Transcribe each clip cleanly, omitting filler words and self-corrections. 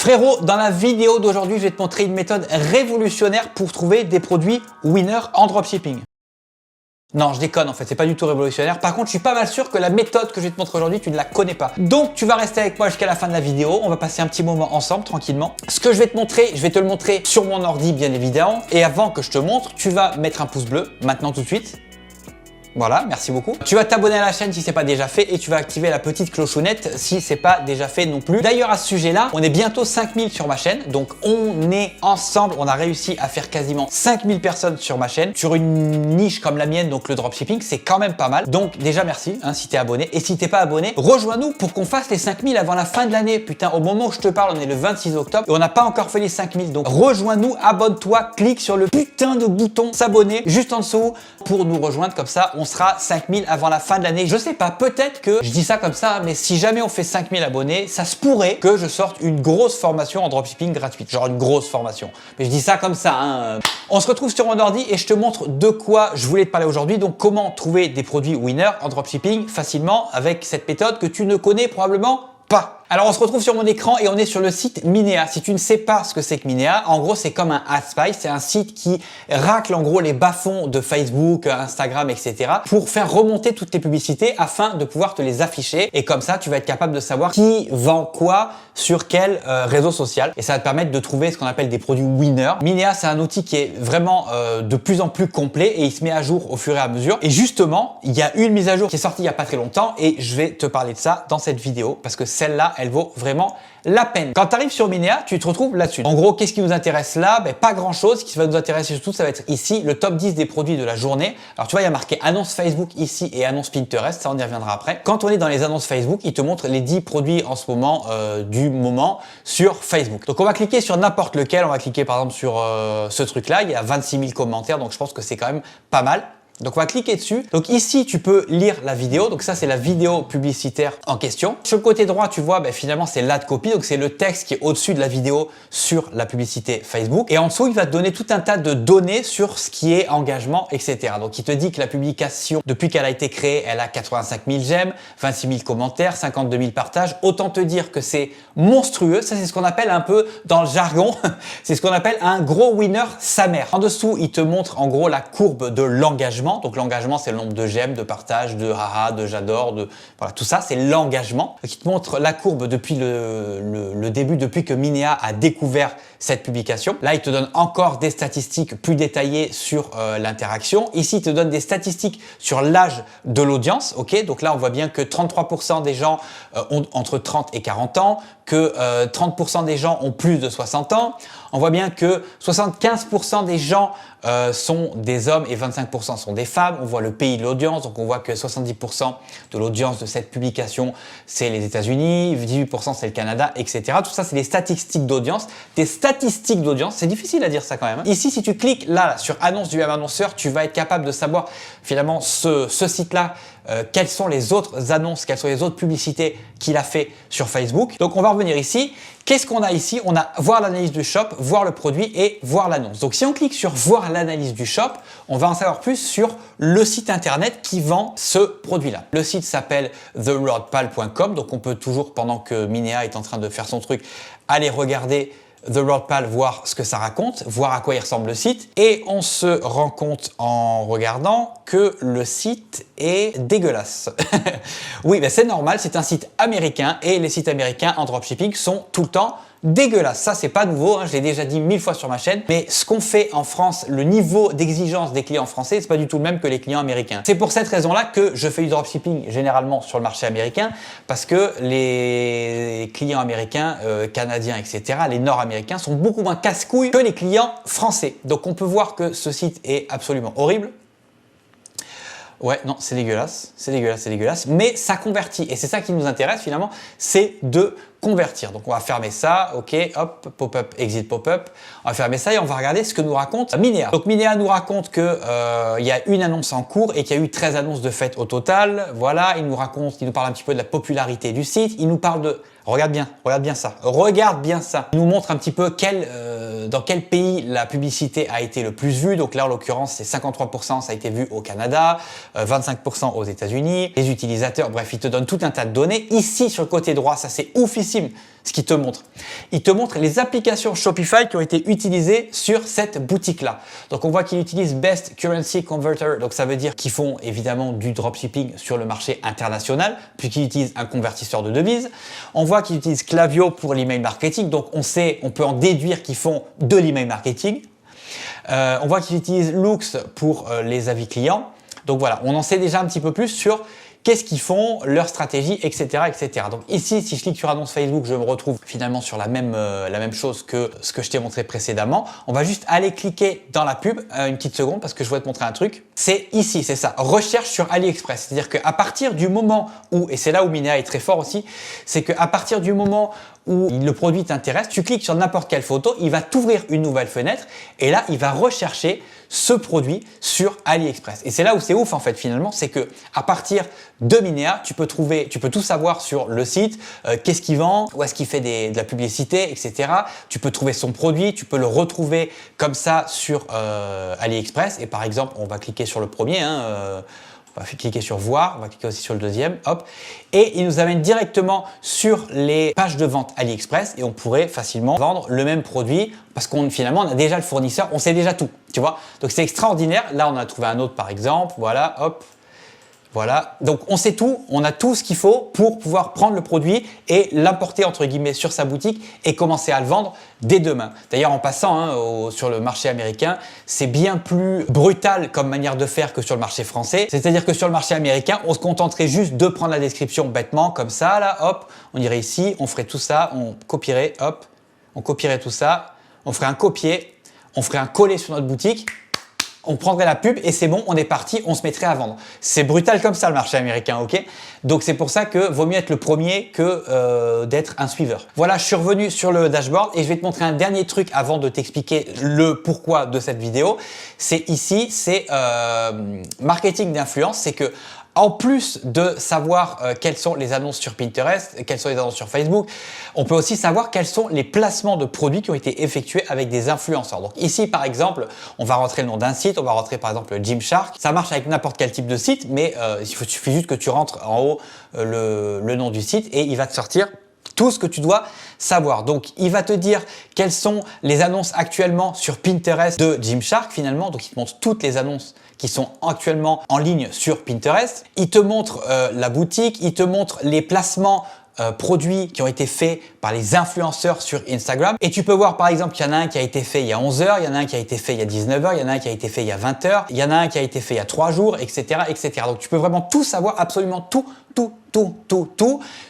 Frérot, dans la vidéo d'aujourd'hui, je vais te montrer une méthode révolutionnaire pour trouver des produits winner en dropshipping. Non, je déconne en fait, c'est pas du tout révolutionnaire. Par contre, je suis pas mal sûr que la méthode que je vais te montrer aujourd'hui, tu ne la connais pas. Donc, tu vas rester avec moi jusqu'à la fin de la vidéo. On va passer un petit moment ensemble, tranquillement. Ce que je vais te montrer, je vais te le montrer sur mon ordi, bien évidemment. Et avant que je te montre, tu vas mettre un pouce bleu, maintenant tout de suite. Voilà, merci beaucoup. Tu vas t'abonner à la chaîne si c'est pas déjà fait et tu vas activer la petite clochonnette si c'est pas déjà fait non plus. D'ailleurs, à ce sujet-là, on est bientôt 5000 sur ma chaîne. Donc, on est ensemble. On a réussi à faire quasiment 5000 personnes sur ma chaîne. Sur une niche comme la mienne, donc le dropshipping, c'est quand même pas mal. Donc, déjà, merci si t'es abonné. Et si t'es pas abonné, rejoins-nous pour qu'on fasse les 5000 avant la fin de l'année. Putain, au moment où je te parle, on est le 26 octobre et on n'a pas encore fait les 5000. Donc, rejoins-nous, abonne-toi, clique sur le putain de bouton s'abonner juste en dessous pour nous rejoindre. Comme ça, on sera 5000 avant la fin de l'année. Je sais pas, peut-être que je dis ça comme ça, mais si jamais on fait 5000 abonnés, ça se pourrait que je sorte une grosse formation en dropshipping gratuite. Genre une grosse formation. Mais je dis ça comme ça. On se retrouve sur mon ordi et je te montre de quoi je voulais te parler aujourd'hui. Donc, comment trouver des produits winner en dropshipping facilement avec cette méthode que tu ne connais probablement pas. Alors, on se retrouve sur mon écran et on est sur le site Minea. Si tu ne sais pas ce que c'est que Minea, en gros, c'est comme un AdSpy. C'est un site qui racle en gros les bas-fonds de Facebook, Instagram, etc. pour faire remonter toutes tes publicités afin de pouvoir te les afficher. Et comme ça, tu vas être capable de savoir qui vend quoi sur quel réseau social. Et ça va te permettre de trouver ce qu'on appelle des produits winners. Minea, c'est un outil qui est vraiment de plus en plus complet et il se met à jour au fur et à mesure. Et justement, il y a une mise à jour qui est sortie il n'y a pas très longtemps et je vais te parler de ça dans cette vidéo parce que celle-là, elle vaut vraiment la peine. Quand tu arrives sur Minea, tu te retrouves là-dessus. En gros, qu'est-ce qui nous intéresse là? Pas grand-chose. Ce qui va nous intéresser surtout, ça va être ici, le top 10 des produits de la journée. Alors, tu vois, il y a marqué annonce Facebook ici et annonce Pinterest. Ça, on y reviendra après. Quand on est dans les annonces Facebook, il te montre les 10 produits en ce moment, du moment sur Facebook. Donc, on va cliquer sur n'importe lequel. On va cliquer par exemple sur ce truc-là. Il y a 26 000 commentaires. Donc, je pense que c'est quand même pas mal. Donc, on va cliquer dessus. Donc, ici, tu peux lire la vidéo. Donc, ça, c'est la vidéo publicitaire en question. Sur le côté droit, tu vois, finalement, c'est l'ad copy. Donc, c'est le texte qui est au-dessus de la vidéo sur la publicité Facebook. Et en dessous, il va te donner tout un tas de données sur ce qui est engagement, etc. Donc, il te dit que la publication, depuis qu'elle a été créée, elle a 85 000 j'aime, 26 000 commentaires, 52 000 partages. Autant te dire que c'est monstrueux. Ça, c'est ce qu'on appelle un peu dans le jargon, c'est ce qu'on appelle un gros winner sa mère. En dessous, il te montre en gros la courbe de l'engagement. Donc l'engagement, c'est le nombre de j'aime, de partages, de haha, de j'adore, de voilà, tout ça, c'est l'engagement. Qui te montre la courbe depuis le début, depuis que Minea a découvert cette publication. Là, il te donne encore des statistiques plus détaillées sur l'interaction. Ici, il te donne des statistiques sur l'âge de l'audience. Ok, donc là, on voit bien que 33% des gens ont entre 30 et 40 ans, que 30% des gens ont plus de 60 ans. On voit bien que 75% des gens sont des hommes et 25% sont des femmes. On voit le pays de l'audience, donc on voit que 70% de l'audience de cette publication, c'est les États-Unis, 18% c'est le Canada, etc. Tout ça, c'est des statistiques d'audience. Des statistiques d'audience, c'est difficile à dire ça quand même. Ici, si tu cliques là sur annonce du même annonceur, tu vas être capable de savoir finalement ce site-là, quelles sont les autres annonces, quelles sont les autres publicités qu'il a fait sur Facebook. Donc, on va revenir ici. Qu'est-ce qu'on a ici? On a voir l'analyse du shop, voir le produit et voir l'annonce. Donc, si on clique sur voir l'analyse du shop, on va en savoir plus sur le site internet qui vend ce produit-là. Le site s'appelle theroadpal.com. Donc, on peut toujours, pendant que Minea est en train de faire son truc, aller regarder The Road Pal, voir ce que ça raconte, voir à quoi il ressemble le site. Et on se rend compte en regardant que le site est dégueulasse. Oui, c'est normal, c'est un site américain et les sites américains en dropshipping sont tout le temps dégueulasse. Ça, c'est pas nouveau, je l'ai déjà dit 1000 fois sur ma chaîne, mais ce qu'on fait en France, le niveau d'exigence des clients français, c'est pas du tout le même que les clients américains. C'est pour cette raison-là que je fais du dropshipping généralement sur le marché américain, parce que les clients américains, canadiens, etc., les nord-américains sont beaucoup moins casse-couilles que les clients français. Donc, on peut voir que ce site est absolument horrible. Ouais, non, c'est dégueulasse, c'est dégueulasse, c'est dégueulasse, mais ça convertit. Et c'est ça qui nous intéresse finalement, c'est de convertir. Donc, on va fermer ça, ok, hop, pop-up, exit pop-up. On va fermer ça et on va regarder ce que nous raconte Minea. Donc, Minea nous raconte que il y a une annonce en cours et qu'il y a eu 13 annonces de fait au total. Voilà, il nous raconte, il nous parle un petit peu de la popularité du site. Il nous parle de, regarde bien ça, regarde bien ça. Il nous montre un petit peu dans quel pays la publicité a été le plus vue. Donc là, en l'occurrence, c'est 53%, ça a été vu au Canada, 25% aux États-Unis, les utilisateurs, bref, il te donne tout un tas de données. Ici, sur le côté droit, ça c'est officiel intéressantissime ce qu'il te montre. Il te montre les applications Shopify qui ont été utilisées sur cette boutique-là. Donc on voit qu'il utilise Best Currency Converter, donc ça veut dire qu'ils font évidemment du dropshipping sur le marché international, puisqu'ils utilisent un convertisseur de devises. On voit qu'ils utilisent Klaviyo pour l'email marketing, donc on peut en déduire qu'ils font de l'email marketing. On voit qu'ils utilisent Loox pour les avis clients. Donc voilà, on en sait déjà un petit peu plus sur qu'est-ce qu'ils font, leur stratégie, etc., etc. Donc ici, si je clique sur annonce Facebook, je me retrouve finalement sur la même chose que ce que je t'ai montré précédemment. On va juste aller cliquer dans la pub, une petite seconde, parce que je voudrais te montrer un truc. C'est ici, c'est ça, recherche sur AliExpress. C'est-à-dire qu'à partir du moment où, et c'est là où Minea est très fort aussi, c'est qu'à partir du moment où le produit t'intéresse, tu cliques sur n'importe quelle photo, il va t'ouvrir une nouvelle fenêtre et là, il va rechercher ce produit sur AliExpress. Et c'est là où c'est ouf en fait finalement, c'est que à partir de Minea, tu peux tout savoir sur le site, qu'est-ce qu'il vend, où est-ce qu'il fait de la publicité, etc. Tu peux trouver son produit, tu peux le retrouver comme ça sur AliExpress. Et par exemple, on va cliquer sur le premier, on va cliquer sur voir, on va cliquer aussi sur le deuxième, hop. Et il nous amène directement sur les pages de vente AliExpress et on pourrait facilement vendre le même produit parce finalement on a déjà le fournisseur, on sait déjà tout, tu vois. Donc c'est extraordinaire. Là, on a trouvé un autre par exemple, voilà, hop. Voilà, donc on sait tout, on a tout ce qu'il faut pour pouvoir prendre le produit et l'importer entre guillemets sur sa boutique et commencer à le vendre dès demain. D'ailleurs, en passant sur le marché américain, c'est bien plus brutal comme manière de faire que sur le marché français. C'est-à-dire que sur le marché américain, on se contenterait juste de prendre la description bêtement comme ça, là, hop, on irait ici, on ferait tout ça, on copierait, hop, on copierait tout ça, on ferait un copier, on ferait un coller sur notre boutique. On prendrait la pub et c'est bon, on est parti, on se mettrait à vendre. C'est brutal comme ça le marché américain, ok? Donc c'est pour ça que vaut mieux être le premier que d'être un suiveur. Voilà, je suis revenu sur le dashboard et je vais te montrer un dernier truc avant de t'expliquer le pourquoi de cette vidéo. C'est ici, c'est marketing d'influence, c'est que en plus de savoir quelles sont les annonces sur Pinterest, quelles sont les annonces sur Facebook, on peut aussi savoir quels sont les placements de produits qui ont été effectués avec des influenceurs. Donc ici, par exemple, on va rentrer le nom d'un site, on va rentrer par exemple Gymshark. Ça marche avec n'importe quel type de site, mais il suffit juste que tu rentres en haut le nom du site et il va te sortir tout ce que tu dois savoir. Donc, il va te dire quelles sont les annonces actuellement sur Pinterest de Gymshark finalement. Donc, il te montre toutes les annonces qui sont actuellement en ligne sur Pinterest. Il te montre la boutique, il te montre les placements produits qui ont été faits par les influenceurs sur Instagram. Et tu peux voir par exemple qu'il y en a un qui a été fait il y a 11 heures, il y en a un qui a été fait il y a 19 heures, il y en a un qui a été fait il y a 20 heures, il y en a un qui a été fait il y a 3 jours, etc., etc. Donc tu peux vraiment tout savoir, absolument tout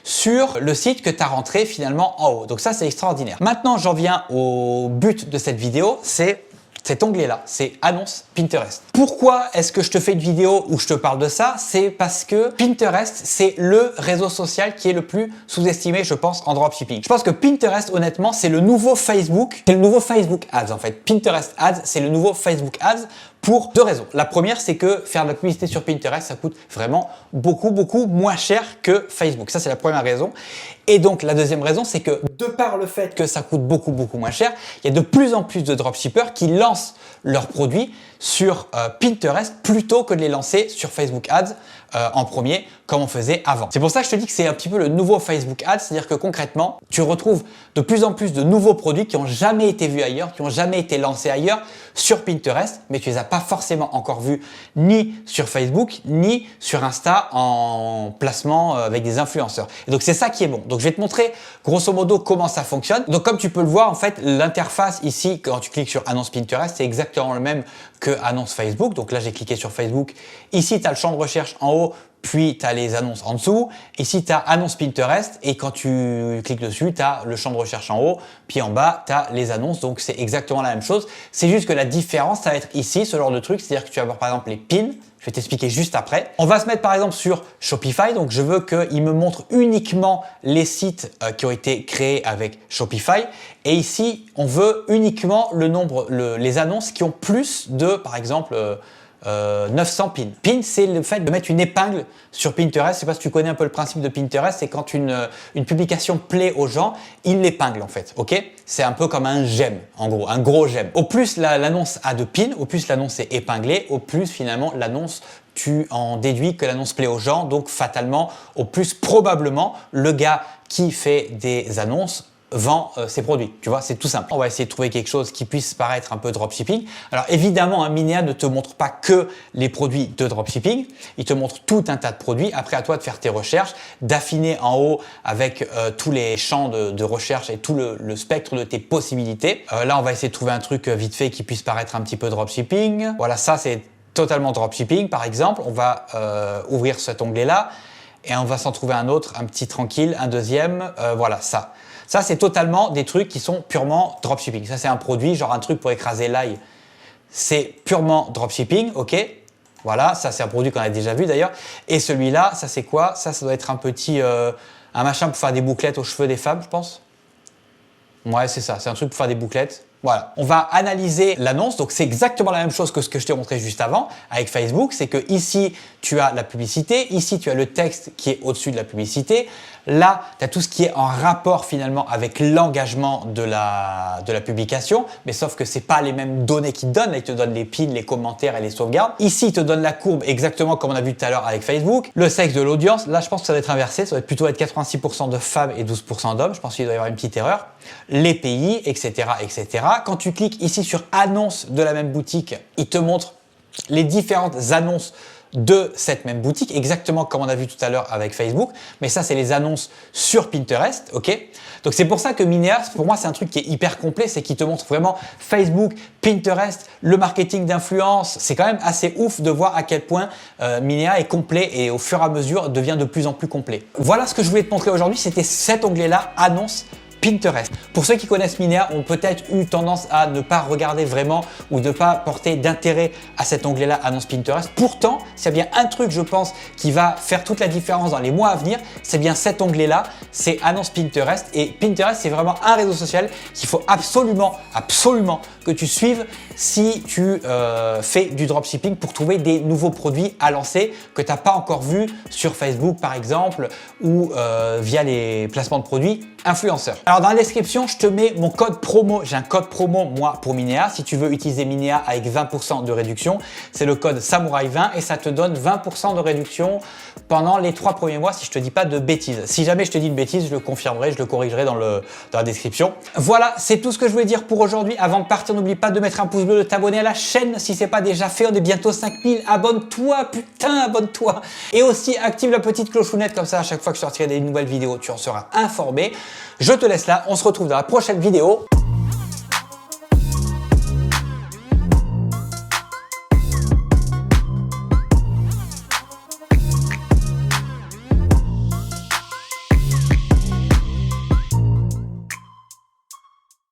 sur le site que tu as rentré finalement en haut. Donc ça, c'est extraordinaire. Maintenant, j'en viens au but de cette vidéo, c'est cet onglet-là, c'est annonce Pinterest. Pourquoi est-ce que je te fais une vidéo où je te parle de ça? C'est parce que Pinterest, c'est le réseau social qui est le plus sous-estimé, je pense, en dropshipping. Je pense que Pinterest, honnêtement, c'est le nouveau Facebook. C'est le nouveau Facebook Ads, en fait. Pinterest Ads, c'est le nouveau Facebook Ads pour deux raisons. La première, c'est que faire de la publicité sur Pinterest, ça coûte vraiment beaucoup moins cher que Facebook. Ça, c'est la première raison. Et donc, la deuxième raison, c'est que de par le fait que ça coûte beaucoup moins cher, il y a de plus en plus de dropshippers qui lancent leurs produits sur Pinterest plutôt que de les lancer sur Facebook Ads en premier comme on faisait avant. C'est pour ça que je te dis que c'est un petit peu le nouveau Facebook Ads, c'est-à-dire que concrètement, tu retrouves de plus en plus de nouveaux produits qui n'ont jamais été vus ailleurs, qui n'ont jamais été lancés ailleurs sur Pinterest, mais tu les as pas forcément encore vus ni sur Facebook, ni sur Insta en placement avec des influenceurs. Et donc, c'est ça qui est bon. Donc, je vais te montrer grosso modo comment ça fonctionne. Donc, comme tu peux le voir, en fait, l'interface ici, quand tu cliques sur annonce Pinterest, c'est exactement le même que annonce Facebook. Donc là, j'ai cliqué sur Facebook. Ici, tu as le champ de recherche en haut, puis tu as les annonces en dessous. Ici, tu as annonce Pinterest et quand tu cliques dessus, tu as le champ de recherche en haut, puis en bas, tu as les annonces. Donc, c'est exactement la même chose. C'est juste que la différence, ça va être ici, ce genre de truc. C'est-à-dire que tu vas avoir par exemple les pins. Je vais t'expliquer juste après. On va se mettre par exemple sur Shopify. Donc, je veux qu'il me montre uniquement les sites qui ont été créés avec Shopify. Et ici, on veut uniquement le nombre, les annonces qui ont plus de, par exemple, 900 pins. Pin, c'est le fait de mettre une épingle sur Pinterest. Je sais pas si tu connais un peu le principe de Pinterest, c'est quand une publication plaît aux gens, ils l'épinglent en fait, ok? C'est un peu comme un j'aime, en gros, un gros j'aime. Au plus l'annonce a de pins, au plus l'annonce est épinglée, au plus finalement l'annonce, tu en déduis que l'annonce plaît aux gens, donc fatalement, au plus probablement, le gars qui fait des annonces vend ses produits, tu vois, c'est tout simple. On va essayer de trouver quelque chose qui puisse paraître un peu dropshipping. Alors évidemment, Minea ne te montre pas que les produits de dropshipping, il te montre tout un tas de produits. Après, à toi de faire tes recherches, d'affiner en haut avec tous les champs de recherche et tout le spectre de tes possibilités. Là, on va essayer de trouver un truc vite fait qui puisse paraître un petit peu dropshipping. Voilà, ça c'est totalement dropshipping. Par exemple, on va ouvrir cet onglet-là et on va s'en trouver un autre, un petit tranquille, un deuxième, voilà, ça. Ça, c'est totalement des trucs qui sont purement dropshipping. Ça, c'est un produit, genre un truc pour écraser l'ail. C'est purement dropshipping, ok? Voilà, ça, c'est un produit qu'on a déjà vu d'ailleurs. Et celui-là, ça, c'est quoi? Ça doit être un petit... un machin pour faire des bouclettes aux cheveux des femmes, je pense. Ouais, c'est ça. C'est un truc pour faire des bouclettes. Voilà, on va analyser l'annonce. Donc, c'est exactement la même chose que ce que je t'ai montré juste avant avec Facebook. C'est que ici, tu as la publicité. Ici, tu as le texte qui est au-dessus de la publicité. Là, tu as tout ce qui est en rapport finalement avec l'engagement de la publication. Mais sauf que c'est pas les mêmes données qu'ils te donnent. Là, ils te donnent les pins, les commentaires et les sauvegardes. Ici, ils te donnent la courbe exactement comme on a vu tout à l'heure avec Facebook. Le sexe de l'audience. Là, je pense que ça va être inversé. Ça va plutôt être 86% de femmes et 12% d'hommes. Je pense qu'il doit y avoir une petite erreur. Les pays, etc., etc. Quand tu cliques ici sur annonce de la même boutique, il te montre les différentes annonces de cette même boutique, exactement comme on a vu tout à l'heure avec Facebook. Mais ça, c'est les annonces sur Pinterest, ok? Donc, c'est pour ça que Minea, pour moi, c'est un truc qui est hyper complet, c'est qu'il te montre vraiment Facebook, Pinterest, le marketing d'influence. C'est quand même assez ouf de voir à quel point Minea est complet et au fur et à mesure devient de plus en plus complet. Voilà ce que je voulais te montrer aujourd'hui, c'était cet onglet-là, annonce Pinterest. Pour ceux qui connaissent Minea, ont peut-être eu tendance à ne pas regarder vraiment ou ne pas porter d'intérêt à cet onglet-là, annonce Pinterest. Pourtant, s'il y a bien un truc, je pense, qui va faire toute la différence dans les mois à venir, c'est bien cet onglet-là, c'est annonce Pinterest. Et Pinterest, c'est vraiment un réseau social qu'il faut absolument que tu suives si tu fais du dropshipping pour trouver des nouveaux produits à lancer que tu n'as pas encore vu sur Facebook par exemple ou via les placements de produits influenceurs. Alors dans la description, je te mets mon code promo. J'ai un code promo moi pour Minea. Si tu veux utiliser Minea avec 20% de réduction, c'est le code Samouraï20 et ça te donne 20% de réduction pendant les 3 premiers mois si je te dis pas de bêtises. Si jamais je te dis une bêtise, je le confirmerai, je le corrigerai dans la description. Voilà, c'est tout ce que je voulais dire pour aujourd'hui. Avant de partir, n'oublie pas de mettre un pouce bleu, de t'abonner à la chaîne si c'est pas déjà fait. On est bientôt 5000. Abonne-toi, putain, abonne-toi. Et aussi active la petite clochonnette comme ça à chaque fois que je sortirai des nouvelles vidéos, tu en seras informé. Je te laisse là, on se retrouve dans la prochaine vidéo.